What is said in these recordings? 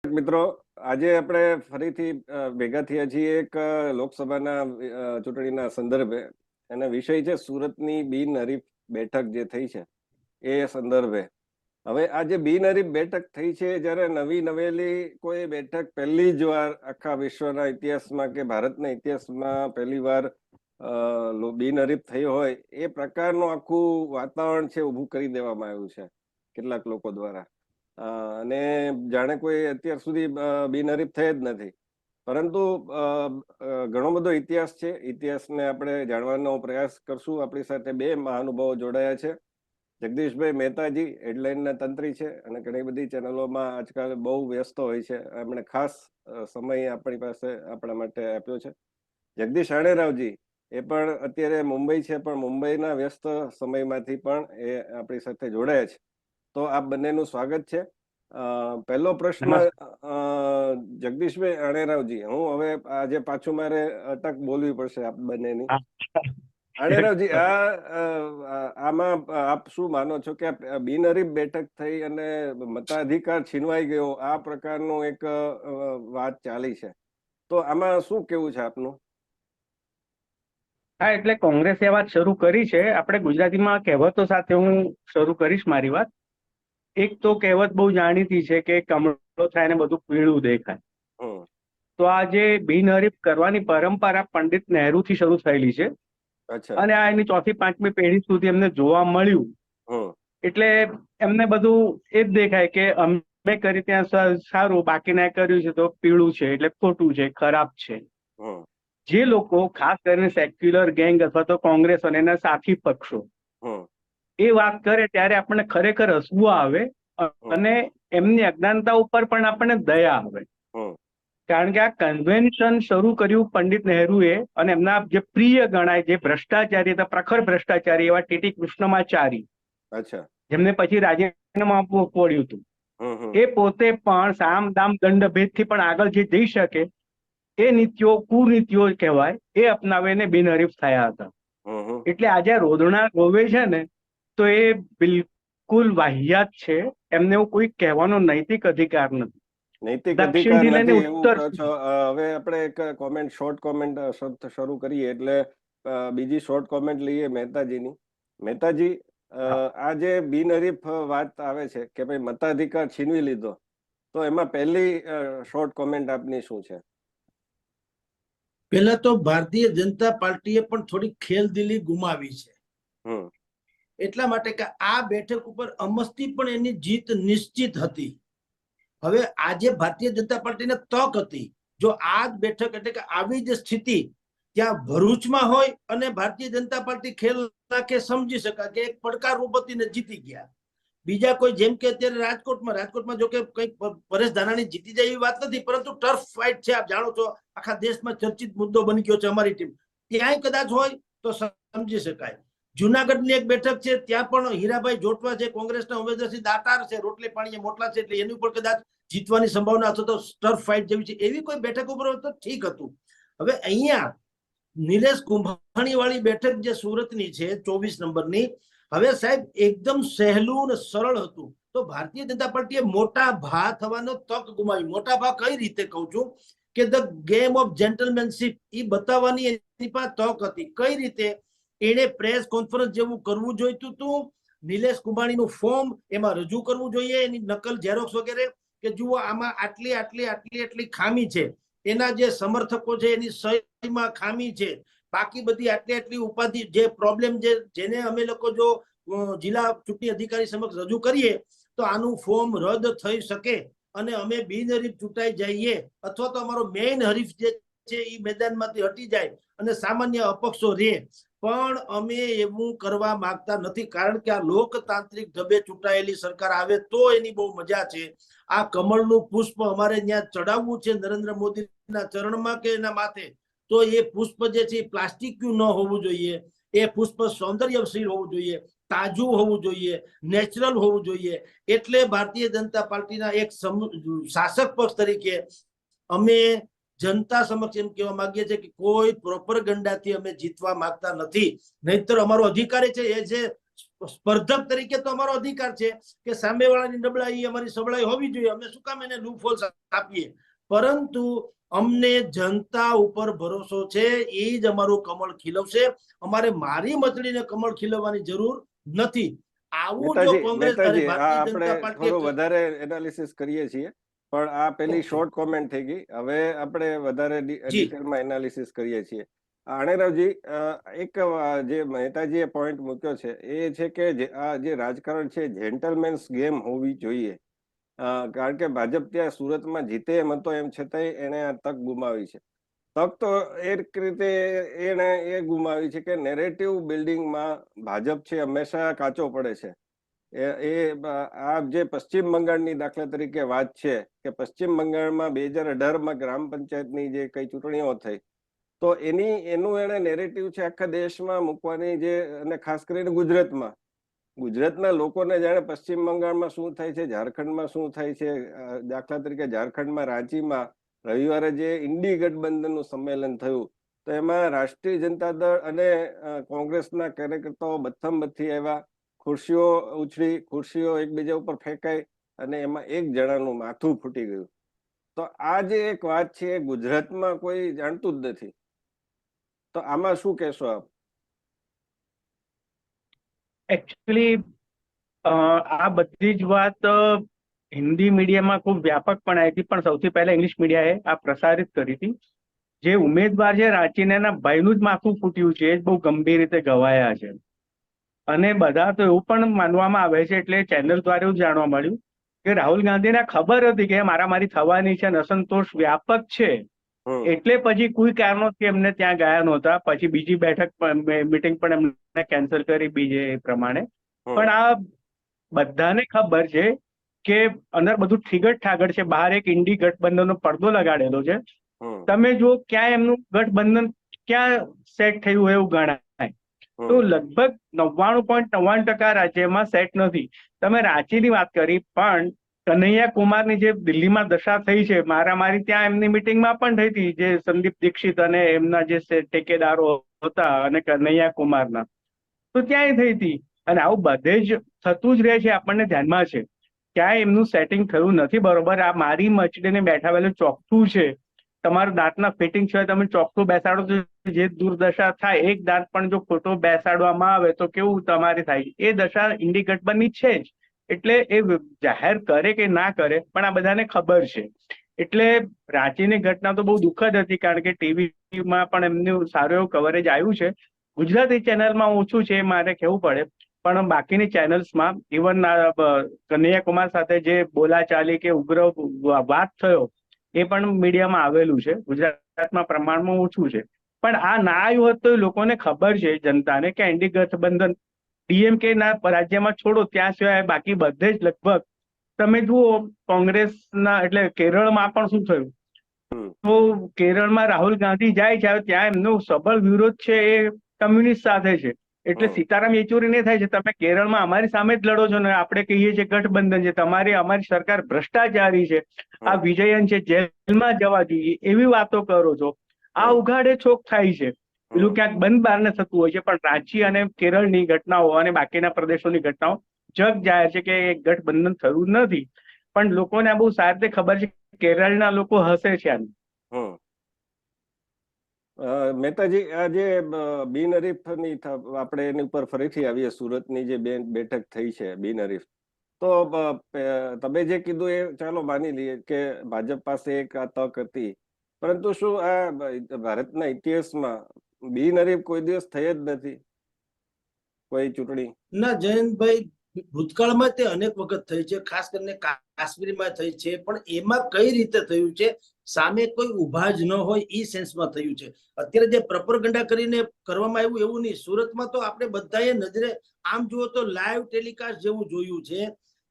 મિત્રો, આજે આપણે ફરીથી ભેગા થયા છીએ એક લોકસભાના ચૂંટણીના સંદર્ભે. અને વિષય છે સુરતની બિનહરીફ બેઠક જે થઈ છે એ સંદર્ભે. હવે આ જે બિનહરીફ બેઠક થઈ છે, જ્યારે નવી નવેલી કોઈ બેઠક પહેલી જ વાર આખા વિશ્વના ઇતિહાસમાં કે ભારતના ઇતિહાસમાં પહેલી વાર બિનહરીફ થઈ હોય એ પ્રકારનું આખું વાતાવરણ છે ઊભું કરી દેવામાં આવ્યું છે કેટલાક લોકો દ્વારા. અને જાણે કોઈ અત્યાર સુધી બિનહરીફ થઈ જ નથી. પરંતુ ઘણો બધો ઇતિહાસ છે. ઇતિહાસને આપણે જાણવાનો પ્રયાસ કરશું. આપણી સાથે બે મહાનુભાવો જોડાયા છે. જગદીશભાઈ મહેતાજી હેડલાઇનના તંત્રી છે અને ઘણી બધી ચેનલોમાં આજકાલ બહુ વ્યસ્ત હોય છે. એમણે ખાસ સમય આપણી પાસે આપણા માટે આપ્યો છે. જગદીશ આણેરાવજી એ પણ અત્યારે મુંબઈ છે, પણ મુંબઈના વ્યસ્ત સમયમાંથી પણ એ આપણી સાથે જોડાયા છે. તો આપ બંનેનું સ્વાગત છે. પહેલો પ્રશ્ન જગદીશભાઈ આણેરાવજી, હું હવે આજે પાછું મારે અટક બોલવી પડશે આપ બંનેની. આણેરાવજી, આમાં આપ શું માનો છો કે બિનહરીફ બેઠક થઈ અને મતાધિકાર છીનવાઈ ગયો, આ પ્રકારનું એક વાત ચાલી છે, તો આમાં શું કેવું છે આપનું? હા, એટલે કોંગ્રેસે વાત શરૂ કરી છે. આપણે ગુજરાતીમાં કહેવતો સાથે હું શરૂ કરીશ મારી વાત. એક તો કહેવત બહુ જાણીતી છે કે કમળો થાય ને બધું પીળું દેખાય. તો આ જે બિનહરીફ કરવાની પરંપરા પંડિત નહેરુ થી શરૂ થયેલી છે અને આ એની ચોથી પાંચમી પેઢી સુધી એમને જોવા મળ્યું. એટલે એમને બધું એ જ દેખાય કે અમે કરી ત્યાં સારું, બાકીના કર્યું છે તો પીળું છે એટલે ખોટું છે, ખરાબ છે. જે લોકો ખાસ કરીને સેક્યુલર ગેંગ અથવા તો કોંગ્રેસ અને એના સાથી પક્ષો એ વાત કરે ત્યારે આપણને ખરેખર હસવું આવે અને એમની અજ્ઞાનતા ઉપર પણ આપણને દયા આવે. કારણ કે આ કન્વેન્શન શરૂ કર્યું પંડિત નહેરુએ અને એમના જે પ્રિય ગણાય, જે ભ્રષ્ટાચારી હતા, પ્રખર ભ્રષ્ટાચારી એવા ટીટી કૃષ્ણમાચારી, જેમને પછી રાજીનામું આપવું પડ્યું હતું, એ પોતે પણ સામ દામ દંડ ભેદથી પણ આગળ જે જઈ શકે એ નીતિઓ, કુનીતિઓ કહેવાય, એ અપનાવીને બિનહરીફ થયા હતા. એટલે આજે રોદણા રોવે છે ને તો એ બિલકુલ વાહિયાત છે. એમને એવું કોઈ કહેવાનો નૈતિક અધિકાર નથી. નૈતિક અધિકાર નથી એવું કહો છો. હવે આપણે એક કોમેન્ટ, શોર્ટ કોમેન્ટ શરૂ કરીએ એટલે બીજી શોર્ટ કોમેન્ટ લઈએ મહેતાજીની. મહેતાજી, આ જે બિનહરીફ વાત આવે છે કે ભાઈ મતાધિકાર છીનવી લીધો, તો એમાં પહેલી શોર્ટ કોમેન્ટ આપની શું છે? પહેલા તો ભારતીય જનતા પાર્ટીએ પણ થોડી ખેલદિલી ગુમાવી છે. એટલા માટે કે આ બેઠક ઉપર અમસ્તી પણ એની જીત નિશ્ચિત હતી. હવે આજે ભારતીય જનતા પાર્ટીને તક હતી, જો આ જ બેઠક એટલે કે આવી જ સ્થિતિ ત્યાં ભરૂચમાં હોય અને ભારતીય જનતા પાર્ટી ખેલ રાખે, સમજી શકાય કે એક પડકાર રૂપતીને જીતી ગયા. બીજા કોઈ જેમ કે અત્યારે રાજકોટમાં જો કે કઈક પરેશ ધાનાણી જીતી જાય એવી વાત નથી, પરંતુ ટર્ફ ફાઇટ છે, આપ જાણો છો, આખા દેશમાં ચર્ચિત મુદ્દો બની ગયો છે. અમારી ટીમ ત્યાંય કદાચ હોય તો સમજી શકાય. જુનાગઢની એક બેઠક છે, ત્યાં પણ હીરાભાઈ જોટવા છે, કોંગ્રેસના ઉમેદવારસિંહ દાતાર છે, રોટલી પાણીએ મોટલા છે, એટલે એની ઉપર કદાચ જીતવાની સંભાવના અથવા તો ટર્ફ ફાઇટ જેવી છે. એવી કોઈ બેઠક ઉપર તો ઠીક હતું. હવે અહીંયા નિલેશ કુંભાણી વાળી બેઠક જે સુરતની છે 24 નંબરની, હવે સાહેબ એકદમ સહેલું અને સરળ હતું. તો ભારતીય જનતા પાર્ટીએ મોટા ભા થવાનો તક ગુમાવી. મોટા ભા કઈ રીતે કહું છું કે ધ ગેમ ઓફ જેન્ટલમેનશીપ એ બતાવવાની એની પાસે તક હતી. કઈ રીતે એને પ્રેસ કોન્ફરન્સ જેવું કરવું જોઈતું હતું, નિલેશ કુંભાણીનું ફોર્મ એમાં રજૂ કરવું જોઈએ, એની નકલ, ઝેરોક્સ વગેરે, કે જુઓ આમાં આટલી આટલી આટલી આટલી ખામી છે, એના જે સમર્થકો છે એની સહીમાં ખામી છે, બાકી બધી આટલી આટલી ઉપાધિ જે પ્રોબ્લેમ જેને અમે લોકો જો જિલ્લા ચૂંટણી અધિકારી સમક્ષ રજૂ કરીએ તો આનું ફોર્મ રદ થઈ શકે અને અમે બિનહરીફ ચૂંટાઈ જઈએ, અથવા તો અમારો મેઇન હરીફ જે છે એ મેદાનમાંથી હટી જાય અને સામાન્ય અપક્ષો રહે. પણ અમે એવું કરવા માંગતા નથી, કારણ કે આ લોકતાંત્રિક ઢબે ચૂંટાયેલી સરકાર આવે તો એની બહુ મજા છે. આ કમળનું પુષ્પ અમારે ત્યાં ચડાવવું છે નરેન્દ્ર મોદીના ચરણમાં કે એના માથે, તો એ પુષ્પ જે છે પ્લાસ્ટિક ન હોવું જોઈએ, એ પુષ્પ સૌંદર્યશીલ હોવું જોઈએ, તાજું હોવું જોઈએ, નેચરલ હોવું જોઈએ. એટલે ભારતીય જનતા પાર્ટીના એક શાસક પક્ષ તરીકે અમે જનતા સમક્ષ એમ કહેવા માંગીએ છીએ કે કોઈ પ્રોપરગંડાથી અમે જીતવા માંગતા નથી. નહીતર અમારો અધિકાર છે, એ છે સ્પર્ધક તરીકે તો અમારો અધિકાર છે કે સામેવાળાની નબળાઈ અમારી સબળાઈ હોવી જોઈએ, અમે શું કામ એને લૂપહોલ્સ આપીએ, પરંતુ અમને જનતા ઉપર ભરોસો છે, એ જ અમારું કમળ ખીલવશે. અમારે મારી મતડીને કમળ ખીલવવાની જરૂર નથી. આવું જો કોંગ્રેસ ભારતીય જનતા પાર્ટી થોડું વધારે એનાલિસિસ કરીએ છીએ, પણ આ પેલી શોર્ટ કોમેન્ટ થઈ ગઈ. હવે આપણે વધારે ડિટેલમાં એનાલિસિસ કરીએ છીએ. આણેરાવજી, એક જે મહેતાજીએ પોઈન્ટ મૂક્યો છે એ છે કે આ જે રાજકારણ છે જેન્ટલમેન્સ ગેમ હોવી જોઈએ. કારણ કે ભાજપ ત્યાં સુરતમાં જીતે એમ હતો, એમ છતાંય એને આ તક ગુમાવી છે. તક તો એક રીતે એને એ ગુમાવી છે કે નેરેટિવ બિલ્ડિંગમાં ભાજપ છે હંમેશા કાચો પડે છે. આ જે પશ્ચિમ બંગાળની દાખલા તરીકે વાત છે કે પશ્ચિમ બંગાળમાં 2018માં ગ્રામ પંચાયતની જે કઈ ચૂંટણીઓ થઈ, તો એનું એને નેરેટિવ છે આખા દેશમાં મૂકવાની, જે અને ખાસ કરીને ગુજરાતના લોકોને જાણે પશ્ચિમ બંગાળમાં શું થાય છે, ઝારખંડમાં શું થાય છે. દાખલા તરીકે ઝારખંડમાં રાંચીમાં રવિવારે જે ઇન્ડી ગઠબંધનનું સંમેલન થયું, તો એમાં રાષ્ટ્રીય જનતા દળ અને કોંગ્રેસના કાર્યકર્તાઓ બથ્થમબથ્થી આવ્યા, ખુરશીઓ ઉછળી, ખુરશીઓ એકબીજા ઉપર ફેંકાઈ અને એમાં એક જણાનું માથું ફૂટી ગયું. તો આ જે એક વાત છે એ ગુજરાતમાં કોઈ જાણતું જ નથી. તો આમાં શું કહેશો આપ? એકચ્યુઅલી આ બધી જ વાત હિન્દી મીડિયામાં ખૂબ વ્યાપકપણે આવી હતી, પણ સૌથી પહેલા ઇંગ્લિશ મીડિયાએ આ પ્રસારિત કરી હતી. જે ઉમેદવાર છે રાંચીને એના ભાઈનું જ માથું ફૂટ્યું છે, એ જ બહુ ગંભીર રીતે ગવાયા છે. અને બધા તો એવું પણ માનવામાં આવે છે, એટલે ચેનલ દ્વારા એવું જાણવા મળ્યું કે રાહુલ ગાંધીને ખબર હતી કે મારામારી થવાની છે અને અસંતોષ વ્યાપક છે, એટલે પછી કોઈ કારણોથી એમને ત્યાં ગયા નહોતા. પછી બીજી મીટિંગ પણ એમને કેન્સલ કરી બીજે પ્રમાણે. પણ આ બધાને ખબર છે કે અંદર બધું ઠીગડ ઠાગડ છે. બહાર એક ઇન્ડી ગઠબંધનનો પડદો લગાડેલો છે. તમે જો ક્યાં એમનું ગઠબંધન ક્યાં સેટ થયું એવું ગણાય તો લગભગ 99.99% રાજ્યમાં સેટ નથી. તમે રાંચીની વાત કરી, પણ કન્હૈયા કુમારની જે દિલ્હીમાં દશા થઈ છે, મારામારી ત્યાં એમની મિટિંગમાં પણ થઈ હતી, જે સંદીપ દીક્ષિત અને એમના જે ટેકેદારો હતા અને કન્હૈયા કુમારના, તો ત્યાંય થઈ હતી. અને આવું બધે જ થતું જ રહે છે, આપણને ધ્યાનમાં છે. ક્યાંય એમનું સેટિંગ થયું નથી બરોબર. આ મારી મચડીને બેઠાવેલું ચોકઠું છે. તમારું દાંતના ફિટિંગ સિવાય તમે ચોકઠું બેસાડો તો જે દુર્દશા થાય, એક દાંત પણ જો ખોટો બેસાડવામાં આવે તો કેવું તમારી થાય, એ દશા ઇન્ડી ગઠબંધનની છે જ. એટલે એ જાહેર કરે કે ના કરે, પણ આ બધાને ખબર છે. એટલે રાંચીની ઘટના તો બહુ દુઃખદ હતી, કારણ કે ટીવીમાં પણ એમનું સારું એવું કવરેજ આવ્યું છે. ગુજરાતી ચેનલમાં ઓછું છે મારે કહેવું પડે, પણ બાકીની ચેનલ્સમાં ઇવન કન્હૈયા કુમાર સાથે જે બોલાચાલી કે ઉગ્ર વાત થયો એ પણ મીડિયામાં આવેલું છે. ગુજરાતમાં પ્રમાણમાં ઓછું છે, પણ આ ના આવ્યું હોત તો લોકોને ખબર છે જનતાને કે ઇન્ડી ગઠબંધન ડીએમકે ના રાજ્યમાં છોડો, ત્યાં સિવાય બાકી બધે જ લગભગ તમે જુઓ કોંગ્રેસના, એટલે કેરળમાં પણ શું થયું, તો કેરળમાં રાહુલ ગાંધી જાય છે, ત્યાં એમનો સબળ વિરોધ છે એ કમ્યુનિસ્ટ સાથે છે. એટલે સીતારામ યેચુરી ને થાય છે, તમે કેરળમાં અમારી સામે જ લડો છો ને આપણે કહીએ છીએ ગઠબંધન છે, અમારી સરકાર ભ્રષ્ટાચારી છે, આ વિજયન છે જેલમાં જવા જોઈએ, એવી વાતો કરો છો. આ ઉઘાડે છોક થાય છે. પેલું ક્યાંક બંધ બારને થતું હોય છે, પણ રાંચી અને કેરળની ઘટનાઓ અને બાકીના પ્રદેશોની ઘટનાઓ જગ જાહેર છે કે ગઠબંધન થયું નથી. પણ લોકોને આ બહુ સારી રીતે ખબર છે, કેરળના લોકો હસે છે આનું. મહેતાજી, આ જે બિનહરીફની આપણે એની ઉપર ફરીથી આવીએ, સુરતની જે બેઠક થઈ છે બિનહરીફ, તો તમે જે કીધું એ ચાલો માની લઈએ કે ભાજપ પાસે એક આ તક હતી, પરંતુ શું આ ભારતના ઇતિહાસમાં બિનહરીફ કોઈ દિવસ થઈ જ નથી કોઈ ચૂંટણી? ના જયંતભાઈ, ભૂતકાળમાં તે અનેક વખત થઈ છે, ખાસ કરીને કાશ્મીરમાં થઈ છે, પણ એમાં કઈ રીતે થયું છે, સામે કોઈ ઉભા જ ન હોય એ સેન્સમાં થયું છે. અત્યારે જે પ્રોપેગેન્ડા કરીને કરવામાં આવ્યું એવું નહીં. સુરતમાં તો આપણે બધાએ નજરે આમ જુઓ તો લાઈવ ટેલિકાસ્ટ જેવું જોયું છે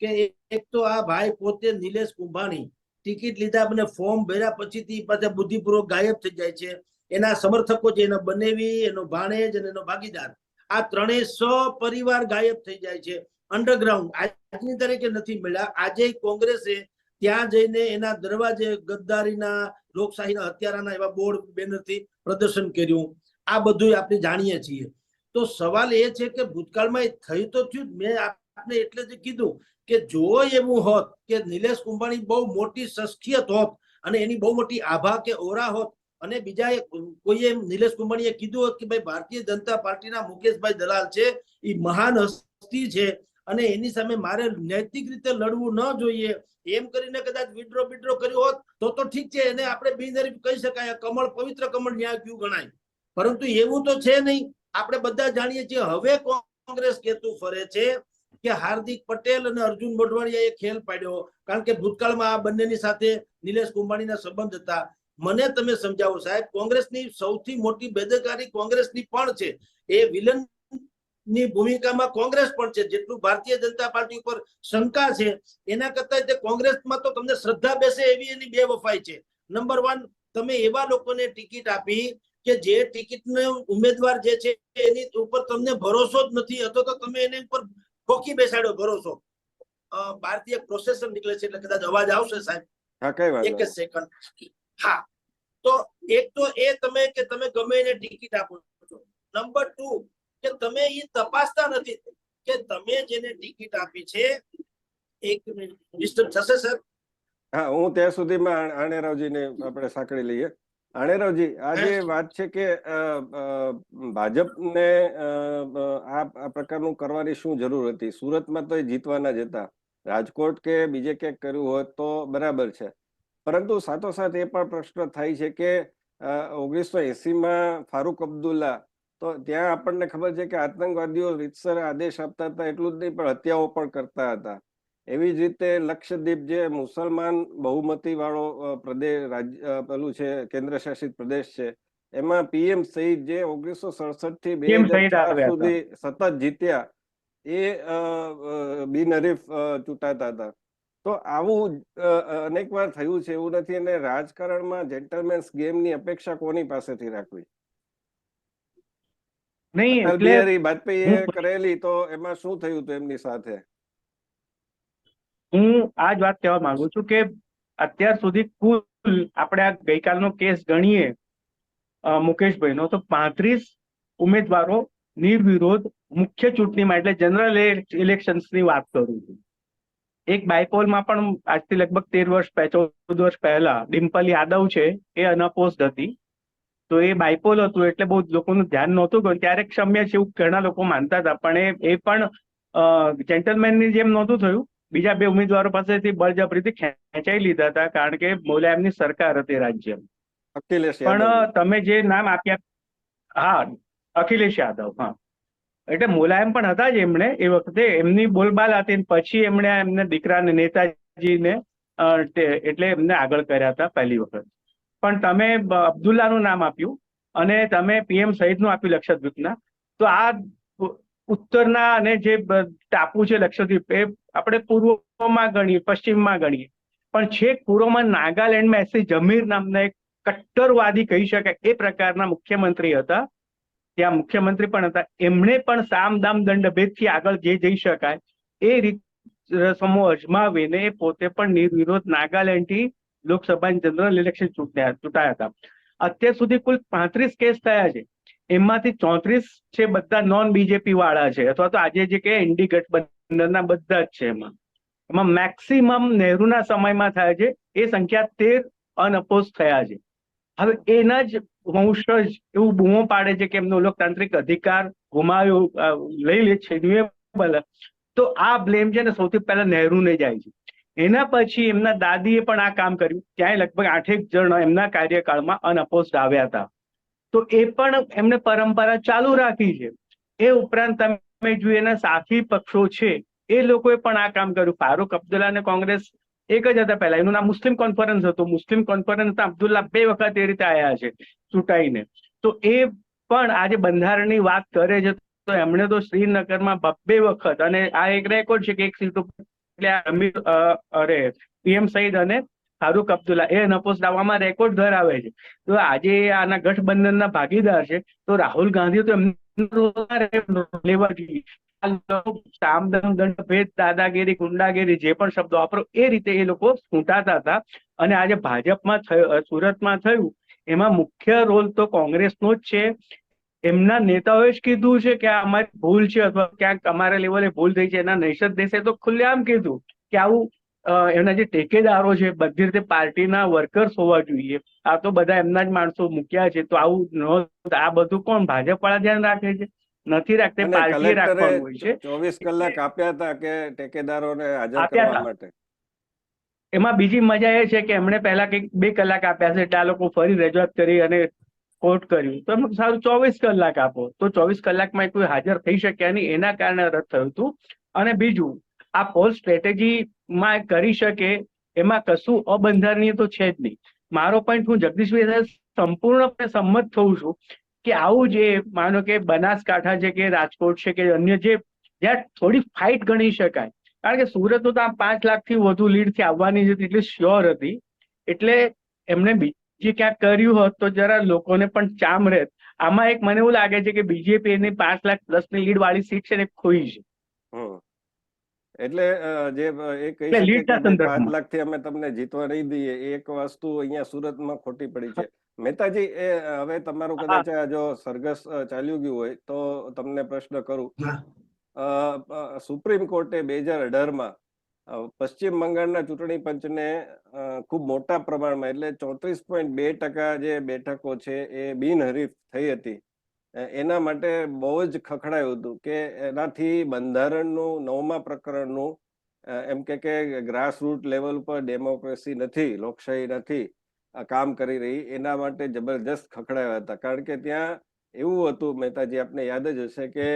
કે એક તો આ ભાઈ પોતે નિલેશ કુંભાણી ટિકિટ લીધા અને ફોર્મ ભર્યા પછીથી પાછા બુદ્ધિપૂર્વક ગાયબ થઈ જાય છે. એના સમર્થકો છે, એના બનેવી, એનો ભાણેજ અને એનો ભાગીદાર, આ ત્રણેય સપરિવાર ગાયબ થઈ જાય છે અંડરગ્રાઉન્ડ. આજની તારીખે નથી મળ્યા. આજે કોંગ્રેસે ત્યાં જઈને એના દરવાજે ગદ્દારીના, લોકશાહીના હત્યારાના એવા બોર્ડ બેનરથી પ્રદર્શન કર્યું. આ બધું આપણે જાણીએ છીએ. તો સવાલ એ છે કે ભૂતકાળમાં એ થઈ તો થયું. મેં આપને એટલે જ કીધું કે જો એવું હોત કે નિલેશ કુંભાણી બહુ મોટી શખ્સિયત હોત અને એની બહુ મોટી આભા કે ઓરા હોત અને બીજા કોઈએ નિલેશ કુંભાણીએ કીધું હોત કે ભાઈ ભારતીય જનતા પાર્ટીના મુકેશભાઈ દલાલ છે, એ મહાન હસ્તી છે અને એની સામે મારે નૈતિક રીતે લડવું ન જોઈએ, એમ કરીને કદાચ વિડ્રો કર્યું હોત તો ઠીક છે, એને આપણે બિનહરીફ કહી શકાય, કમળ પવિત્ર કમળ ન્યાય ક્યુ ગણાય. પરંતુ એવું તો છે નહીં. આપણે બધા જાણીએ છીએ હવે કોંગ્રેસ કેતું ફરે છે કે હાર્દિક પટેલ અને અર્જુન મોઢવાડિયાએ ખેલ પાડ્યો, કારણ કે ભૂતકાળમાં આ બંનેની સાથે નિલેશ કુંભાણીના સંબંધ હતા. મને તમે સમજાવો સાહેબ, કોંગ્રેસની સૌથી મોટી બેદરકારી કોંગ્રેસની પણ છે. એ વિલન ની ભૂમિકામાં કોંગ્રેસ પણ છે. જેટલું ભારતીય જનતા પાર્ટી ઉપર શંકા છે એના કરતા તે કોંગ્રેસમાં તો તમને શ્રદ્ધા બેસે એવી એની બે વફાઈ છે. નંબર 1, તમે એવા લોકોને ટિકિટ આપી કે જે ટિકિટનો ઉમેદવાર જે છે એની ઉપર તમને ભરોસો જ નથી, અથવા તો તમે એની ઉપર ઠોકી બેસાડ્યો ભરોસો. ભારતીય પ્રોસેસર નીકળે છે એટલે કદાચ અવાજ આવશે સાહેબ. હા, કઈ વાત એક જ સેકન્ડ. હા, તો એક તો એ તમે કે તમે ગમે એને ટિકિટ આપો છો. નંબર 2 કે તમે એ તપાસતા નથી કે તમે જેને ટિકિટ આપી છે. એક મિનિટ ડિસ્ટર્બ થશે સર? હા, હું ત્યાં સુધીમાં આણેરાવજીને આપણે સાંકળી લઈએ. આણેરાવજી, આ જે વાત છે કે ભાજપને આ પ્રકારનું કરવાની શું જરૂર હતી? સુરતમાં તો એ જીતવાના જ હતા. રાજકોટ કે બીજે ક્યાંક કર્યું હોત તો બરાબર છે, પરંતુ સાથોસાથ એ પણ પ્રશ્ન થાય છે કે 1980માં ફારૂક અબ્દુલ્લા, તો ત્યાં આપણને ખબર છે કે આતંકવાદીઓ રીતસર આદેશ આપતા હતા, એટલું જ નહીં પણ હત્યાઓ પણ કરતા હતા. એવી જ રીતે લક્ષદ્વીપ જે મુસલમાન બહુમતી વાળો પ્રદેશ પેલું છે, કેન્દ્ર શાસિત પ્રદેશ છે, એમાં પીએમ સઈદ જે 1967 થી 2004 સુધી સતત જીત્યા, એ બિનહરીફ ચૂંટાતા હતા. તો આવું અનેક વાર થયું છે, એવું નથી. અને રાજકારણમાં જેન્ટલમેન્સ ગેમની અપેક્ષા કોની પાસેથી રાખવી? અટલ બિહારી વાજપેયીએ કરેલી, તો એમાં શું થયું હતું એમની સાથે? હું આ જ વાત કહેવા માંગુ છું કે અત્યાર સુધી કુલ આપણે આ ગઈકાલનો કેસ ગણીએ મુકેશભાઈનો, તો 35 ઉમેદવારો નિર્વિરોધ મુખ્ય ચૂંટણીમાં, એટલે જનરલ ઇલેક્શન્સની વાત કરું છું. એક બાયપોલમાં પણ આજથી લગભગ 14 વર્ષ પહેલા ડિમ્પલ યાદવ છે, એ અનઅપોઝડ હતી. તો એ બાયપોલ હતું એટલે બહુ લોકોનું ધ્યાન નહોતું ગયું. ત્યારે ક્ષમ્ય છે એવું ઘણા લોકો માનતા હતા, પણ એ પણ જેન્ટલમેનની જેમ નહોતું થયું. બીજા 2 ઉમેદવારો પાસેથી બળજબરીથી ખેંચાઈ લીધા હતા, કારણ કે મુલાયમની સરકાર હતી રાજ્યમાં. પણ તમે જે નામ આપ્યા, હા, અખિલેશ યાદવ, હા, એટલે મુલાયમ પણ હતા જ એમણે એ વખતે, એમની બોલબાલ હતી. પછી એમને દીકરાને નેતાજીને એટલે એમને આગળ કર્યા હતા પહેલી વખત. પણ તમે અબ્દુલ્લાનું નામ આપ્યું અને તમે પીએમ સઈદનું આપ્યું લક્ષદ્વીપના, તો આ ઉત્તરના અને જે ટાપુ છે લક્ષદ્વીપ, એ આપણે પૂર્વમાં ગણીએ, પશ્ચિમમાં ગણીએ, પણ છેક પૂર્વમાં નાગાલેન્ડમાં એસી જમીર નામના એક કટ્ટરવાદી કહી શકાય એ પ્રકારના મુખ્યમંત્રી હતા. ત્યાં મુખ્યમંત્રી પણ હતા. એમણે પણ સામ દામ દંડ ભેદથી આગળ જે જઈ શકાય એ રીત રસમો અજમાવીને પોતે પણ નિર્વિરોધ નાગાલેન્ડથી લોકસભાની જનરલ ઇલેક્શન ચૂંટાયા હતા. અત્યાર સુધી કુલ 35 કેસ થયા છે, એમાંથી 34 છે બધા નોન બીજેપી વાળા છે, અથવા તો આજે જે કે ઇન્ડી ગઠબંધનના બધા જ છે. એમાં મેક્સિમમ નહેરુના સમયમાં થયા છે, એ સંખ્યા 13 અનઅપોઝ થયા છે. હવે એના જ વંશજ એવું બૂમો પાડે છે કે એમનો લોકતાંત્રિક અધિકાર ગુમાવ્યો, લઈ લે છે. તો આ બ્લેમ છે ને સૌથી પહેલા નહેરુને જાય છે. એના પછી એમના દાદીએ પણ આ કામ કર્યું. ત્યાં લગભગ 8 જણ એમના કાર્યકાળમાં અનઅપોઝડ આવ્યા હતા. તો એ પણ એમને પરંપરા ચાલુ રાખી છે. એ ઉપરાંત તમે જોઈએ એના સાથી પક્ષો છે, એ લોકોએ પણ આ કામ કર્યું. ફારૂક અબ્દુલ્લા અને કોંગ્રેસ એક જ હતા પહેલા, એનું નામ મુસ્લિમ કોન્ફરન્સ હતું. મુસ્લિમ કોન્ફરન્સ અબ્દુલ્લા 2 વખત એ રીતે આવ્યા છે ચૂંટાઈને. તો એ પણ આજે બંધારણની વાત કરે છે, તો એમણે તો શ્રીનગરમાં 2 વખત, અને આ એક રેકોર્ડ છે કે એક સીટ ઉપર પીએમ સઈદ અને ફારૂક અબ્દુલ્લા એ અનઅપોઝડ આવવામાં રેકોર્ડ ધરાવે છે. તો આજે આના ગઠબંધનના ભાગીદાર છે, તો રાહુલ ગાંધી તો એમને લેવા જોઈએ. દંડ ભેદ, દાદાગીરી, ગુંડાગીરી, જે પણ શબ્દો વાપરો એ રીતે એ લોકો ચૂંટાતા હતા. અને આજે ભાજપમાં સુરતમાં થયું, એમાં મુખ્ય રોલ તો કોંગ્રેસનો જ છે. એમના નેતાઓએ જ કીધું છે કે આ અમારી ભૂલ છે અથવા ક્યાંક અમારા લેવલે ભૂલ થઈ છે. એના નૈષદ દેસાઈ તો ખુલ્લેઆમ કીધું કે આવું એમના જે ટેકેદારો છે બધી રીતે પાર્ટીના વર્કર્સ હોવા જોઈએ, આ તો બધા એમના જ માણસો મૂક્યા છે, તો આવું આ બધું કોણ ભાજપ વાળા ધ્યાન રાખે છે? નથી રાખતે, પાર્ટીએ રાખવાનું હોય છે. 24 કલાક આપ્યા હતા કે ટેકેદારોને હાજર આપ્યા કરવા હતા. માટે. એમાં બીજી મજા એ છે કે એમણે પહેલા કંઈક 2 કલાક આપ્યા છે એટલે આ લોકો ફરી રજૂઆત કરી અને કોર્ટ કર્યું, તો એમ સારું 24 કલાક આપો, તો 24 કલાકમાં કોઈ હાજર થઈ શક્યા નહીં, એના કારણે રદ થયું હતું. અને બીજું, આ પોલ સ્ટ્રેટેજીમાં કરી શકે એમાં કશું અબંધારણીય તો છે જ નહીં. મારો પોઈન્ટ, હું જગદીશભાઈ સાથે સંપૂર્ણપણે સંમત થઉં છું કે આવું જે માનો કે બનાસકાંઠા છે કે રાજકોટ છે કે અન્ય જે જ્યાં થોડી ફાઇટ ગણી શકાય, કારણ કે સુરત તો આમ 5 લાખથી વધુ લીડથી આવવાની હતી એટલે શ્યોર હતી, એટલે એમને બીજે ક્યાંક કર્યું હોત તો જરા લોકોને પણ ચામ રહેત. આમાં એક મને એવું લાગે છે કે બીજેપી એની 5 લાખ પ્લસની લીડ વાળી સીટ છે ને ખોઈ છે. એટલે જે એ કહી શકે કે 5 લાખથી અમે તમને જીતવા નહીં દઈએ, એક વસ્તુ અહીંયા સુરતમાં ખોટી પડી છે. મહેતાજી, એ હવે તમારું કદાચ જો સરઘસ ચાલ્યું ગયું હોય તો તમને પ્રશ્ન કરું. સુપ્રીમ કોર્ટે 2018માં પશ્ચિમ બંગાળના ચૂંટણી પંચને ખૂબ મોટા પ્રમાણમાં એટલે 34.2% જે બેઠકો છે એ બિનહરીફ થઈ હતી, એના માટે બહુ જ ખખડાયું હતું કે એનાથી બંધારણનું 9મા પ્રકરણનું એમ કે ગ્રાસરૂટ લેવલ પર ડેમોક્રેસી નથી, લોકશાહી નથી કામ કરી રહી, એના માટે જબરજસ્ત ખખડાયા હતા. કારણ કે ત્યાં એવું હતું, મહેતાજી આપને યાદ જ હશે કે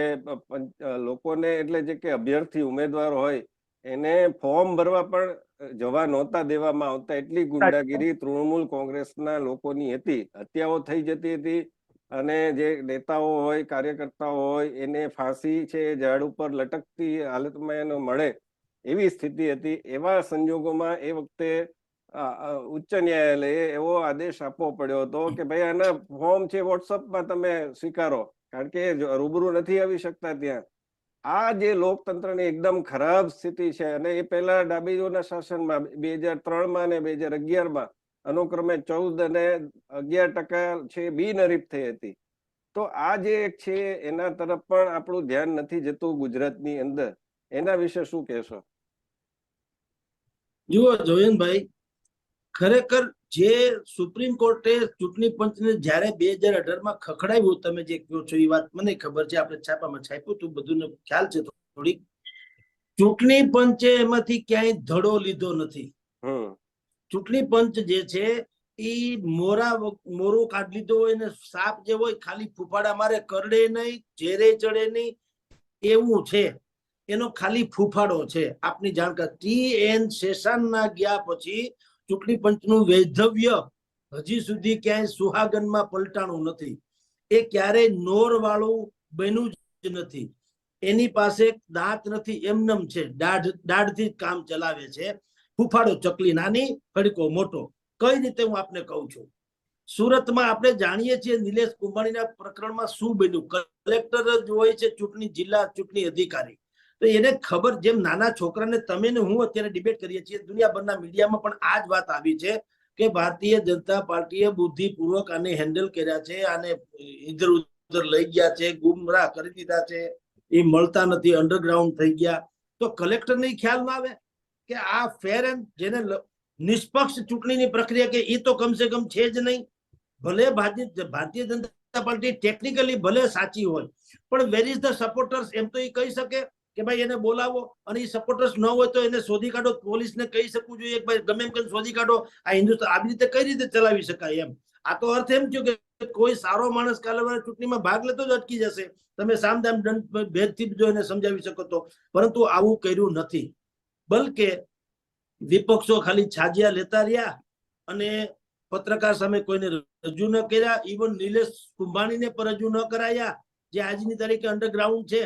લોકોને એટલે જે કે અભ્યર્થી ઉમેદવાર હોય એને ફોર્મ ભરવા પણ જવા નહોતા દેવામાં આવતા, એટલી ગુંડાગીરી તૃણમૂલ કોંગ્રેસના લોકોની હતી. હત્યાઓ થઈ જતી હતી અને જે નેતાઓ હોય, કાર્યકર્તાઓ હોય, એને ફાંસી છે ઝાડ ઉપર લટકતી હાલતમાં એને મળે એવી સ્થિતિ હતી. એવા સંજોગોમાં એ વખતે ઉચ્ચ ન્યાયાલયે એવો આદેશ આપવો પડ્યો હતો કે ભાઈ આના ફોર્મ છે વોટ્સઅપમાં તમે સ્વીકારો, કારણ કે રૂબરૂ નથી આવી શકતા ત્યાં. આ જે લોકતંત્રની એકદમ ખરાબ સ્થિતિ છે, અને એ પહેલા ડાબીઓના શાસનમાં 2003માં અને 2011માં અનુક્રમે 14 અને 11% છે બિનહરીફ થઈ હતી. તો આ જે એક છે એના તરફ પણ આપણું ધ્યાન નથી જતું ગુજરાતની અંદર. એના વિશે શું કહેશો? જુઓ જોયનભાઈ, ખરેખર જે સુપ્રીમ કોર્ટે ચૂંટણી પંચને જ્યારે 2018માં ખખડાવ્યું, તમે જે કહો છો એ વાત મને ખબર છે, આપણે છાપામાં છાપ્યું હતું, બધું ખ્યાલ છે થોડીક. ચૂંટણી પંચે એમાંથી ક્યાંય ધડો લીધો નથી. ચૂંટણી પંચ જે છે એ મોરો કાઢી લીધો હોય ને સાપ જે હોય ખાલી ફૂફાડા મારે, કરડે નહીં, ઝેરે ચડે નહીં, એવું છે. એનો ખાલી ફૂફાડો છે. આપની જાણકારી, TN શેષાનના ગયા પછી ચૂંટણી પંચનું વૈધવ્ય હજી સુધી ક્યાંય સુહાગનમાં પલટાણું નથી. એ ક્યારેય નોર વાળું બન્યું જ નથી. એની પાસે દાંત નથી, એમનેમ છે, દાઢથી કામ ચલાવે છે. ફૂફાડો ચકલી નાની, ખડકો મોટો. કઈ રીતે હું આપને કહું છું, સુરતમાં આપણે જાણીએ છીએ નિલેશ કુંભાણીના પ્રકરણમાં શું બન્યું. કલેક્ટર જ હોય છે ચૂંટણી, જિલ્લા ચૂંટણી અધિકારી, તો એને ખબર. જેમ નાના છોકરાને તમે ને હું અત્યારે ડિબેટ કરીએ છીએ, દુનિયાભરના મીડિયામાં પણ આ જ વાત આવી છે કે ભારતીય જનતા પાર્ટીએ બુદ્ધિપૂર્વક આને હેન્ડલ કર્યા છે, આને ઇધર ઉધર લઈ ગયા છે, ગુમરાહ કરી દીધા છે, એ મળતા નથી, અંડરગ્રાઉન્ડ થઈ ગયા. તો કલેક્ટરને ખ્યાલ ના આવે કે આ ફેર એન્ડ જેને નિષ્પક્ષ ચૂંટણીની પ્રક્રિયા કે એ તો કમસે કમ છે જ નહીં. ભલે ભારતીય જનતા પાર્ટી ટેકનિકલી ભલે સાચી હોય, પણ વેર ઇઝ ધ સપોર્ટર્સ? એમ તો એ કહી શકે કે ભાઈ એને બોલાવો, અને એ સપોર્ટર્સ ન હોય તો એને શોધી કાઢો. પોલીસને કહી શકવું જોઈએ ભાઈ ગમે એમ કરીને શોધી કાઢો. આ હિન્દુસ્તાન આવી રીતે કઈ રીતે ચલાવી શકાય એમ? આ તો અર્થ એમ થયો કે કોઈ સારો માણસ કાલે ચૂંટણીમાં ભાગ લેતો જ અટકી જશે. તમે સામદામ ભેદથી જો એને સમજાવી શકો તો. પરંતુ આવું કર્યું નથી. બલકે વિપક્ષો ખાલી છાજિયા લેતા રહ્યા અને પત્રકાર સામે કોઈને રજૂ ન કર્યા. ઇવન નિલેશ કુંભાણીને પણ રજૂ ન કરાયા, જે આજની તારીખે અંડરગ્રાઉન્ડ છે.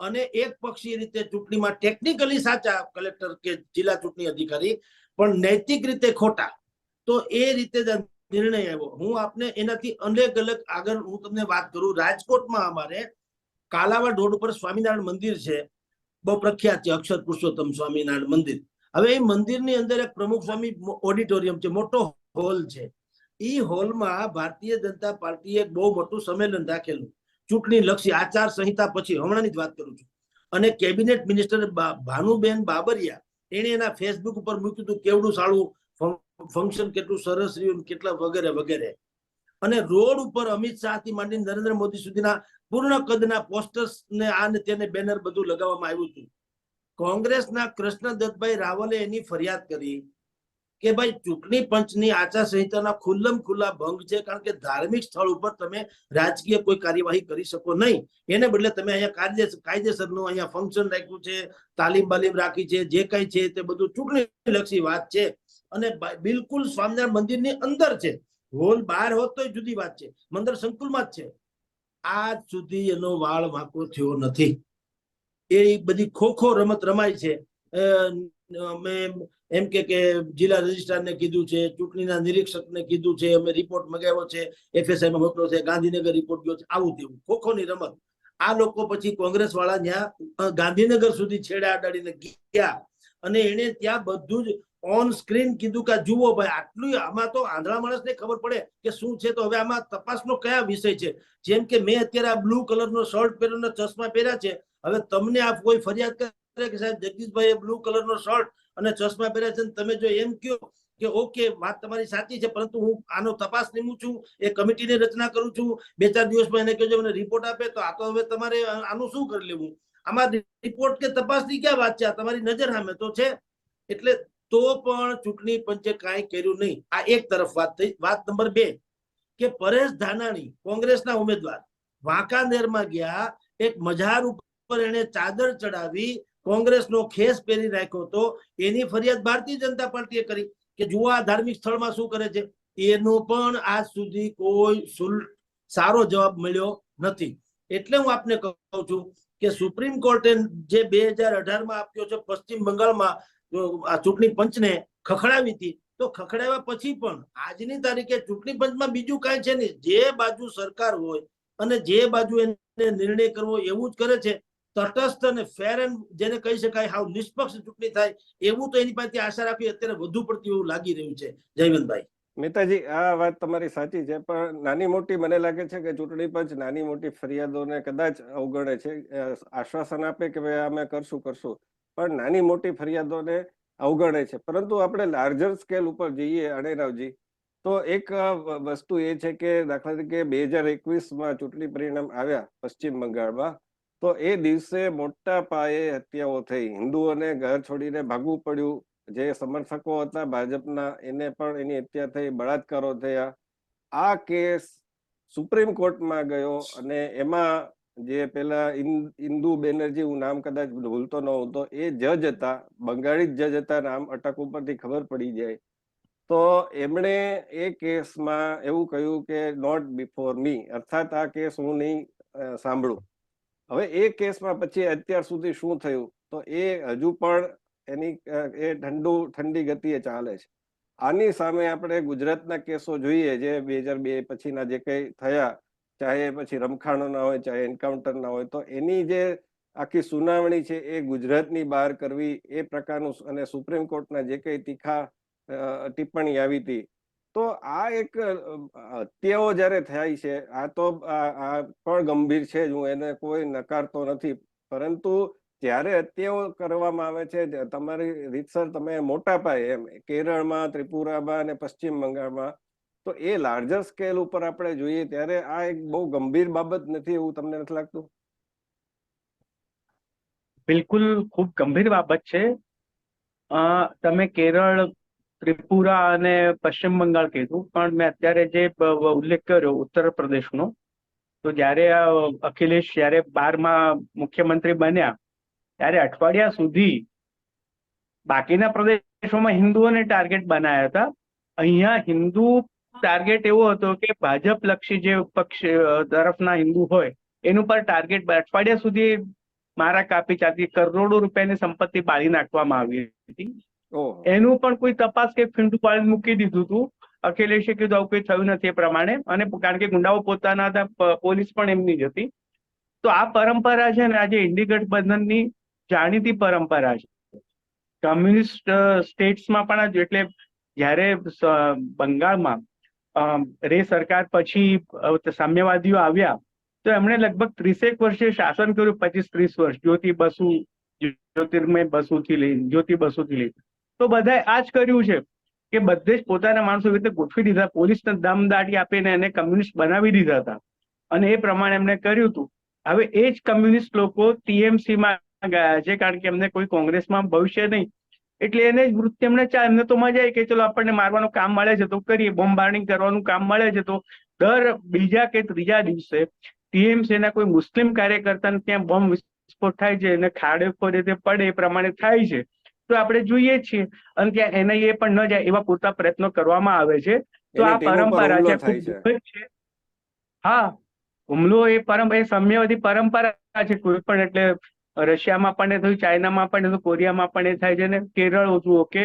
અને એક પક્ષી રીતે ચૂંટણીમાં ટેકનિકલી સાચા કલેક્ટર કે જિલ્લા ચૂંટણી અધિકારી, પણ નૈતિક રીતે ખોટા. તો એ રીતે નિર્ણય આવ્યો. હું આપને એનાથી અનેક અલગ આગળ હું તમને વાત કરું. રાજકોટમાં અમારે કાલાવાડ રોડ ઉપર સ્વામિનારાયણ મંદિર છે, બહુ પ્રખ્યાત છે, અક્ષર પુરુષોત્તમ સ્વામિનારાયણ મંદિર. હવે એ મંદિરની અંદર એક પ્રમુખ સ્વામી ઓડિટોરિયમ છે, મોટો હોલ છે. એ હોલમાં ભારતીય જનતા પાર્ટીએ બહુ મોટું સંમેલન રાખેલું. ચૂંટણી લક્ષી આચાર સંહિતા પછી હમણાંની જ વાત કરું છું. અને કેબિનેટ મિનિસ્ટર ભાનુબેન બાબરિયા એને એના ફેસબુક ઉપર મૂક્યું હતું કેવડું સારું ફંક્શન, કેટલું સરસ રહ્યું, કેટલા વગેરે વગેરે. અને રોડ ઉપર અમિત શાહ થી માંડીને નરેન્દ્ર મોદી સુધીના પૂર્ણ કદના પોસ્ટર્સ ને આ ને તેને બેનર બધું લગાવવામાં આવ્યું હતું. કોંગ્રેસના કૃષ્ણદત્તભાઈ રાવલે એની ફરિયાદ કરી કે ભાઈ ચૂંટણી પંચની આચાર સંહિતાના ખુલ્લમ ખુલ્લા ભંગ છે, કારણ કે ધાર્મિક સ્થળ ઉપર તમે રાજકીય કોઈ કાર્યવાહી કરી શકો નહીં. એને બદલે તમે અહીંયા કાયદેસરનું અહીંયા ફંક્શન રાખ્યું છે, તાલીમ બાલીમ રાખી છે, જે કઈ છે તે બધું ચૂંટણી લક્ષી વાત છે. અને બિલકુલ સ્વામિનારાયણ મંદિરની અંદર છે, હોલ બહાર હોત તો જુદી વાત છે, મંદિર સંકુલમાં જ છે. આજ સુધી એનો વાળ વાંકો થયો નથી. એ બધી ખોખો રમત રમાય છે. એમ કે જિલ્લા રજિસ્ટ્રારને કીધું છે, ચૂંટણીના નિરીક્ષકને કીધું છે, અમે રિપોર્ટ મંગાવ્યો છે, FSI માં મોકલ્યો છે, ગાંધીનગર રિપોર્ટ ગયો છે, આવું તેવું ખોખોની રમત. આ લોકો પછી કોંગ્રેસ વાળા ત્યાં ગાંધીનગર સુધી છેડા અડાડીને ગયા અને એને ત્યાં બધું જ ઓન સ્ક્રીન કીધું કે જુઓ ભાઈ, આટલું આમાં તો આંધળા માણસને ખબર પડે કે શું છે. તો હવે આમાં તપાસનો કયા વિષય છે? જેમ કે મેં અત્યારે આ બ્લુ કલરનો શર્ટ પહેર્યો, ચશ્મા પહેર્યા છે. હવે તમને આ કોઈ ફરિયાદ કરે કે સાહેબ જગદીશભાઈ બ્લુ કલરનો શર્ટ અને ચશ્મા પહેર્યા છે, તમે જો એમ કહો કે ઓકે વાત તમારી સાચી છે, પરંતુ હું આનો તપાસ નીમું છું, એ કમિટીની રચના કરું છું, 2-4 દિવસમાં એને કહેજો મને રિપોર્ટ આપે, તો આ તો હવે તમારે આનું શું કરી લેવું? આમાં રિપોર્ટ કે તપાસની ક્યાં વાત છે? આ તમારી નજર સામે તો છે. એટલે તો પણ ચૂંટણી પંચે કાંઈ કર્યું નહીં. આ એક તરફ વાત થઈ. વાત નંબર 2 કે પરેશ ધાનાણી કોંગ્રેસના ઉમેદવાર વાંકાનેરમાં ગયા, એક મજાર ઉપર એને ચાદર ચડાવી કોંગ્રેસનો ખેસ પહેરી રાખ્યો તો એની ફરિયાદ ભારતીય જનતા પાર્ટીએ કરી કે જુઓ આ ધાર્મિક સ્થળમાં શું કરે છે. એનો પણ આજ સુધી કોઈ સારો જવાબ મળ્યો નથી. એટલે હું આપને કહું છું કે સુપ્રીમ કોર્ટે જે 2018માં આપ્યો છે પશ્ચિમ બંગાળમાં આ ચૂંટણી પંચને ખખડાવી હતી, તો ખખડાવ્યા પછી પણ આજની તારીખે ચૂંટણી પંચમાં બીજું કાંઈ છે નહીં. જે બાજુ સરકાર હોય અને જે બાજુ એને નિર્ણય કરવો એવું જ કરે છે. તટસ્થ અને ફેર એન્ડ જેને કહી શકાય હાવ નિષ્પક્ષ ચૂંટણી થાય એવું તો એની પાસે આશા રાખવી અત્યારે વધુ પડતી એવું લાગી રહ્યું છે. જયવંતભાઈ. મહેતાજી, આ વાત તમારી સાચી છે, પણ નાની મોટી મને લાગે છે કે ચૂંટણી પંચ નાની મોટી ફરિયાદોને કદાચ અવગણે છે. આશ્વાસન આપે કે ભાઈ અમે કરશું, પણ નાની મોટી ફરિયાદોને અવગણે છે. પરંતુ આપણે લાર્જર સ્કેલ ઉપર જઈએ અણેરાવજી, તો એક વસ્તુ એ છે કે દાખલા તરીકે 2021માં ચૂંટણી પરિણામ આવ્યા પશ્ચિમ બંગાળમાં, તો એ દિવસે મોટા પાયે હત્યાઓ થઈ, હિન્દુઓને ઘર છોડીને ભાગવું પડ્યું, જે સમર્થકો હતા ભાજપના એને પણ એની હત્યા થઈ, બળાત્કારો થયા. આ કેસ સુપ્રીમ કોર્ટમાં ગયો અને એમાં જે પેલા ઇન્દુ બેનર્જી, હું નામ કદાચ ભૂલતો ન હોઉં તો, એ જજ હતા, બંગાળી જજ હતા, નામ અટક ઉપરથી ખબર પડી જાય. તો એમણે એ કેસમાં એવું કહ્યું કે નોટ બિફોર મી, અર્થાત આ કેસ હું નહીં સાંભળું. હવે એ કેસમાં પછી અત્યાર સુધી શું થયું, તો એ હજુ પણ એની ઠંડી ગતિએ ચાલે છે. આની સામે આપણે ગુજરાતના કેસો જોઈએ, જે 2002 પછીના જે કઈ થયા, ચાહે પછી રમખાણોના હોય, ચાહે એન્કાઉન્ટરના હોય, તો એની જે આખી સુનાવણી છે એ ગુજરાતની બહાર કરવી, એ પ્રકારનું, અને સુપ્રીમ કોર્ટના જે કઈ તીખા ટિપ્પણી આવી હતી, તો આ એક હત્યાઓ જયારે થાય છે, આ તો આ પણ ગંભીર છે જ, હું એને કોઈ નકારતો નથી, પરંતુ જ્યારે હત્યાઓ કરવામાં આવે છે તમારી રીતસર, તમે મોટા પાયે એમ કેરળમાં, ત્રિપુરામાં અને પશ્ચિમ બંગાળમાં, તો એ લાર્જર સ્કેલ ઉપર આપણે જોઈએ ત્યારે આ એક બહુ ગંભીર બાબત નથી, એવું તમને નથી લાગતું? બિલકુલ ખૂબ ગંભીર બાબત છે. તમે કેરળ, ત્રિપુરા અને પશ્ચિમ બંગાળ કીધું, પણ મેં અત્યારે જે ઉલ્લેખ કર્યો ઉત્તર પ્રદેશનો, તો જ્યારે અખિલેશ જ્યારે 12માં મુખ્યમંત્રી બન્યા ત્યારે અઠવાડિયા સુધી બાકીના પ્રદેશોમાં હિન્દુઓને ટાર્ગેટ બનાવ્યા હતા. અહીંયા હિન્દુ ટાર્ગેટ એવો હતો કે ભાજપ લક્ષી જે પક્ષ તરફના હિન્દુ હોય એનું પર ટાર્ગેટ અઠવાડિયા સુધી મારા કાપી ચાતી, કરોડો રૂપિયાની સંપત્તિ બાળી નાખવામાં આવી હતી. એનું પણ કોઈ તપાસ કે ફીંડું પાડી મૂકી દીધું હતું. અખિલેશે કીધું આવું કંઈ થયું નથી એ પ્રમાણે, અને કારણ કે ગુંડાઓ પોતાના હતા, પોલીસ પણ એમની જ હતી. તો આ પરંપરા છે ને, આજે ઇન્ડી ગઠબંધનની જાણીતી પરંપરા છે. કમ્યુનિસ્ટ સ્ટેટ્સમાં પણ, એટલે જ્યારે બંગાળમાં રે સરકાર પછી સામ્યવાદીઓ આવ્યા તો એમણે લગભગ 30 વર્ષે શાસન કર્યું, 25-30 વર્ષ, જ્યોતિર્મય બસુથી લઈને જ્યોતિ બસુથી લઈને. તો બધાએ આ જ કર્યું છે કે બધે જ પોતાના માણસો એવી રીતે ગોઠવી દીધા, પોલીસને દમદાટી આપીને એને કમ્યુનિસ્ટ બનાવી દીધા હતા, અને એ પ્રમાણે એમણે કર્યું હતું. હવે એ જ કમ્યુનિસ્ટ લોકો TMCમાં ગયા છે, કારણ કે એમને કોઈ કોંગ્રેસમાં ભવિષ્ય નહીં, એટલે એને જ વૃત્તિ એમને તો મજા આવી કે ચલો આપણને મારવાનું કામ મળે છે તો કરીએ, બોમ્બાર્ડિંગ કરવાનું કામ મળે છે તો દર બીજા કે ત્રીજા દિવસે TMC ના કોઈ મુસ્લિમ કાર્યકર્તાને ત્યાં બોમ્બ વિસ્ફોટ થાય છે અને ખાડે રીતે પડે એ પ્રમાણે થાય છે. તો આપણે જોઈએ છીએ, અને ત્યાં NIA પણ ન જાય એવા પૂરતા પ્રયત્નો કરવામાં આવે છે. તો આ પરંપરા છે, ખૂબ દુઃખદ છે. હા, હુમલો એ સામ્યવાદી પરંપરા છે કોઈ પણ, એટલે રશિયામાં પણ એ થયું, ચાઇનામાં પણ એ થયું, કોરિયામાં પણ એ થાય છે, ને કેરળ જુઓ કે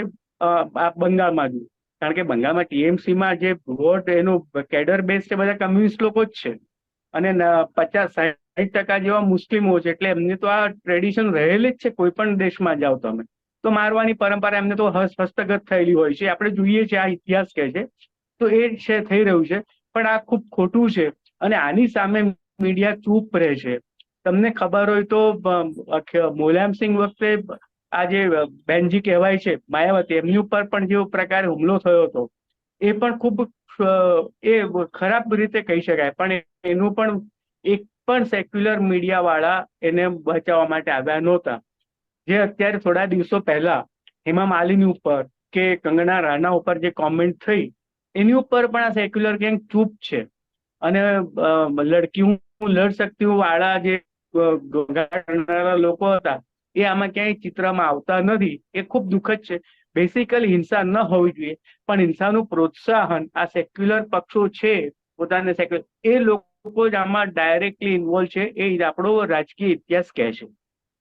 બંગાળમાં જુઓ, કારણ કે બંગાળમાં TMCમાં જે વોટ એનું કેડર બેઝ છે બધા કમ્યુનિસ્ટ લોકો જ છે, અને 50-60% જેવા મુસ્લિમો છે, એટલે એમની તો આ ટ્રેડિશન રહેલી જ છે. કોઈ પણ દેશમાં જાઓ તમે તો મારવાની પરંપરા એમને તો હસ્તગત થયેલી હોય છે, આપણે જોઈએ છીએ, આ ઇતિહાસ કહે છે. તો એ છે થઈ રહ્યું છે, પણ આ ખૂબ ખોટું છે, અને આની સામે મીડિયા ચૂપ રહે છે. તમને ખબર હોય તો મુલાયમસિંહ વખતે આ જે બેનજી કહેવાય છે માયાવતી, એમની ઉપર પણ જેવો પ્રકારે હુમલો થયો હતો એ પણ ખૂબ ખરાબ રીતે કહી શકાય, પણ એનું પણ એક પણ સેક્યુલર મીડિયા વાળા એને બચાવવા માટે આવ્યા નહોતા. જે અત્યારે થોડા દિવસો પહેલા હેમા માલિની ઉપર કે કંગના રાણા ઉપર જે કોમેન્ટ થઈ એની ઉપર પણ આ સેક્યુલર ગેંગ ચૂપ છે, અને લડકી હું લડ શકતી હું વાળા જે લોકો હતા એ આમાં ક્યાંય ચિત્રમાં આવતા નથી. એ ખૂબ દુઃખદ છે. બેસિકલી હિંસા ન હોવી જોઈએ, પણ હિંસાનું પ્રોત્સાહન આ સેક્યુલર પક્ષો છે, પોતાને સેક્યુલર, એ લોકો જ આમાં ડાયરેક્ટલી ઇન્વોલ્વ છે. એ આપણો રાજકીય ઇતિહાસ કહે છે.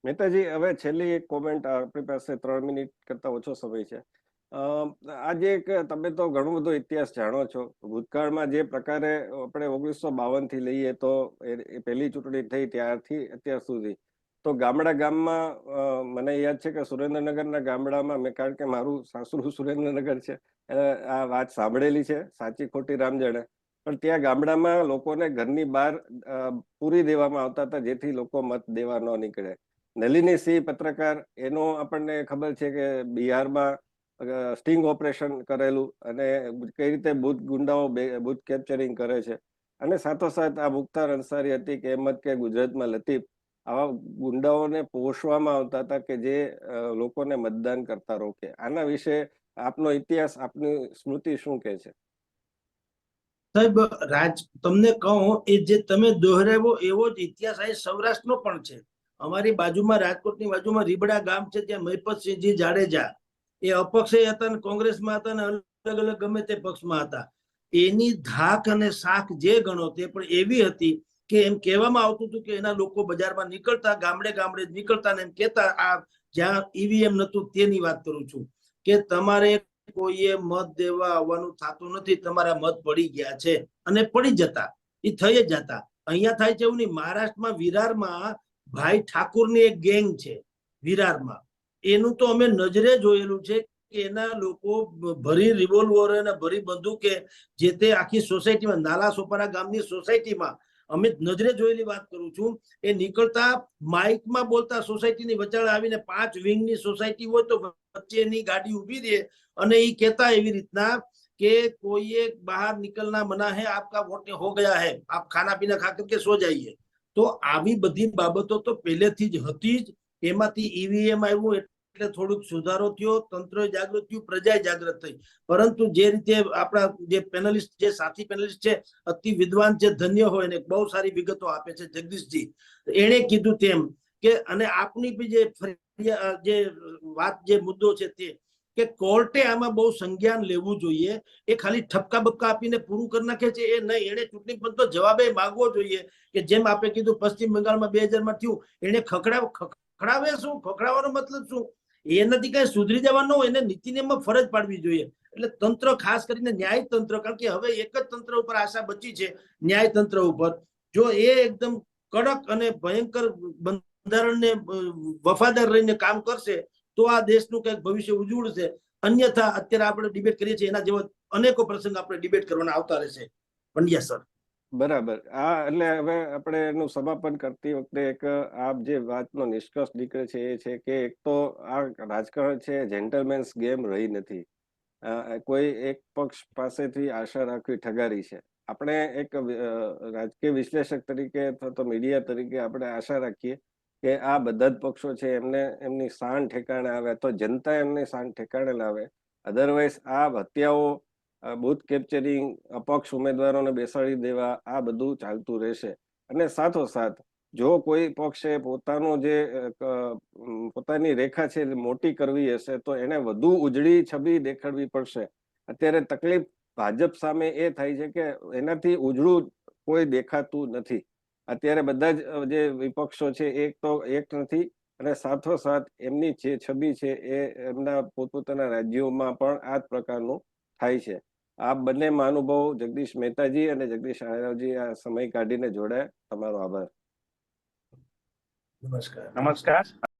મહેતાજી, હવે છેલ્લી એક કોમેન્ટ, આપણી પાસે 3 મિનિટ કરતા ઓછો સમય છે. આજે તમે તો ઘણો બધો ઇતિહાસ જાણો છો. ભૂતકાળમાં જે પ્રકારે આપણે 1952 થી લઈએ તો એ પહેલી ચૂંટણી થઈ ત્યારથી અત્યાર સુધી, તો ગામમાં મને યાદ છે કે સુરેન્દ્રનગરના ગામડામાં, કારણ કે મારું સાસરું સુરેન્દ્રનગર છે, આ વાત સાંભળેલી છે, સાચી ખોટી રામ જાણે, પણ ત્યાં ગામડામાં લોકોને ઘરની બહાર પૂરી દેવામાં આવતા હતા જેથી લોકો મત દેવા ન નીકળે. નલિની સિંહ પત્રકાર, એનો આપણને ખબર છે કે બિહારમાં સ્ટિંગ ઓપરેશન કરેલું, અને કઈ રીતે ગુંડાઓ બૂથ કેપ્ચરિંગ કરે છે, અને સાથોસાથ આ મુખ્તાર અંસારી હતી કે અહેમદ કે ગુજરાતમાં લતીફ, આવા ગુંડાઓને પોષવામાં આવતા હતા કે જે લોકોને મતદાન કરતા રોકે. આના વિશે આપનો ઇતિહાસ, આપની સ્મૃતિ શું કહે છે? સાહેબ, તમને કહું, એ જે તમે દોહરાવ્યો એવો જ ઇતિહાસ અહીં સૌરાષ્ટ્રનો પણ છે. અમારી બાજુમાં, રાજકોટની બાજુમાં રીબડા ગામ છે, ત્યાં મહિપતસિંહજી જાડેજા, એ અપક્ષે હતા ને કોંગ્રેસમાં હતા ને અલગ અલગ ગમે તે પક્ષમાં હતા. એની ધાક અને શાખ જે ગણો તે પણ એવી હતી કે એમ કહેવામાં આવતું હતું કે એના લોકો બજારમાં નીકળતા, ગામડે ગામડે નીકળતા ને એમ કહેતા, આ જ્યાં EVM નતું તેની વાત કરું છું, કે તમારે કોઈએ મત દેવા આવવાનું થતું નથી, તમારા મત પડી ગયા છે, અને પડી જતા, એ થઈ જ જતા. અહીંયા થાય છે એવું નહીં. મહારાષ્ટ્રમાં વિરારમાં ભાઈ ઠાકુરની એક ગેંગ છે વિરારમાં, એનું તો અમે નજરે જોયેલું છે કે એના લોકો ભરી રિવોલ્વર અને ભરી બંદૂકે જે તે આખી સોસાયટીમાં, નાલા સોપારા ગામની સોસાયટીમાં, અમે નજરે જોયેલી વાત કરું છું, એ નીકળતા માઇકમાં બોલતા, સોસાયટીની વચાળે આવીને 5 વિંગની સોસાયટી હોય તો વચ્ચે એની ગાડી ઉભી રહે અને એ કહેતા એવી રીતના કે કોઈએ બહાર નિકલના મના હે, આપકા વોટ હો ગયા હે, આપ ખાના પીના ખા કરકે સો જાइए. તો આવી બધી બાબતો તો પહેલેથી જ હતી જ. એમાંથી EVM આવ્યું એટલે થોડુંક સુધારો થયો, તંત્ર જાગૃત થયું, પ્રજા જાગૃત થઈ. પરંતુ જે રીતે આપણા જે પેનલિસ્ટ, જે સાથી પેનલિસ્ટ છે, અતિ વિદ્વાન છે, ધન્ય હોય ને બહુ સારી વિગતો આપે છે જગદીશજી, એણે કીધું તેમ કે, અને આપની બી જે વાત, જે મુદ્દો છે તે, કે કોર્ટે આમાં બહુ સંજ્ઞાન લેવું જોઈએ. એ ખાલી ઠપકા બપકા આપીને પૂરું કરી નાખે છે એ નહીં. એને ચૂંટણી પંચનો જવાબ માંગવો જોઈએ કે જેમ આપણે કીધું પશ્ચિમ બંગાળમાં 2000માં થયું, એને ખખડાવે શું, ખખડાવવાનો મતલબ શું? એ નથી કઈ સુધરી જવાનું હોય, એને નીતિ નિયમમાં ફરજ પાડવી જોઈએ. એટલે તંત્ર, ખાસ કરીને ન્યાય તંત્ર, કારણ કે હવે એક જ તંત્ર ઉપર આશા બચી છે, ન્યાય તંત્ર ઉપર. જો એ એકદમ કડક અને ભયંકર બંધારણને વફાદાર રહીને કામ કરશે તો આ દેશનું કંઈક ભવિષ્ય ઉજ્જવળ છે. અન્યથા અત્યારે આપણે ડિબેટ કરીએ છીએ એના જેવો અનેકો પ્રસંગ આપણે ડિબેટ કરવાના આવતા રહેશે. પંડ્યા સર. બરાબર. એટલે હવે આપણે એનું સમાપન કરતી વખતે એક આ જે વાતનો નિષ્કર્ષ નીકળે છે એ છે કે એક તો આ રાજકારણ છે જેન્ટલમેન્સ ગેમ રહી નથી. કોઈ એક પક્ષ પાસેથી આશા રાખવી ઠગારી છે. આપણે એક રાજકીય વિશ્લેષક તરીકે અથવા તો મીડિયા તરીકે આપણે આશા રાખીએ કે આ બધા જ પક્ષો છે એમને એમની શાન ઠેકાણે આવે, તો જનતા એમની શાન ઠેકાણે લાવે. અધરવાઇઝ આ હત્યાઓ, બૂથ કેપ્ચરિંગ, અપક્ષ ઉમેદવારોને બેસાડી દેવા, આ બધું ચાલતું રહેશે. અને સાથોસાથ જો કોઈ પક્ષે પોતાની રેખા છે મોટી કરવી હશે તો એને વધુ ઉજળી છબી દેખાડવી પડશે. અત્યારે તકલીફ ભાજપ સામે એ થાય છે કે એનાથી ઉજળું કોઈ દેખાતું નથી. અત્યારે બધા જ જે વિપક્ષો છે એક નથી, અને સાથોસાથ એમની જે છબી છે એ એમના પોતપોતાના રાજ્યોમાં પણ આ જ પ્રકારનું થાય છે. આ બંને મહાનુભાવો જગદીશ મહેતાજી અને જગદીશ આયરાજી આ સમય કાઢીને જોડાયા. તમારો આભાર. નમસ્કાર. નમસ્કાર.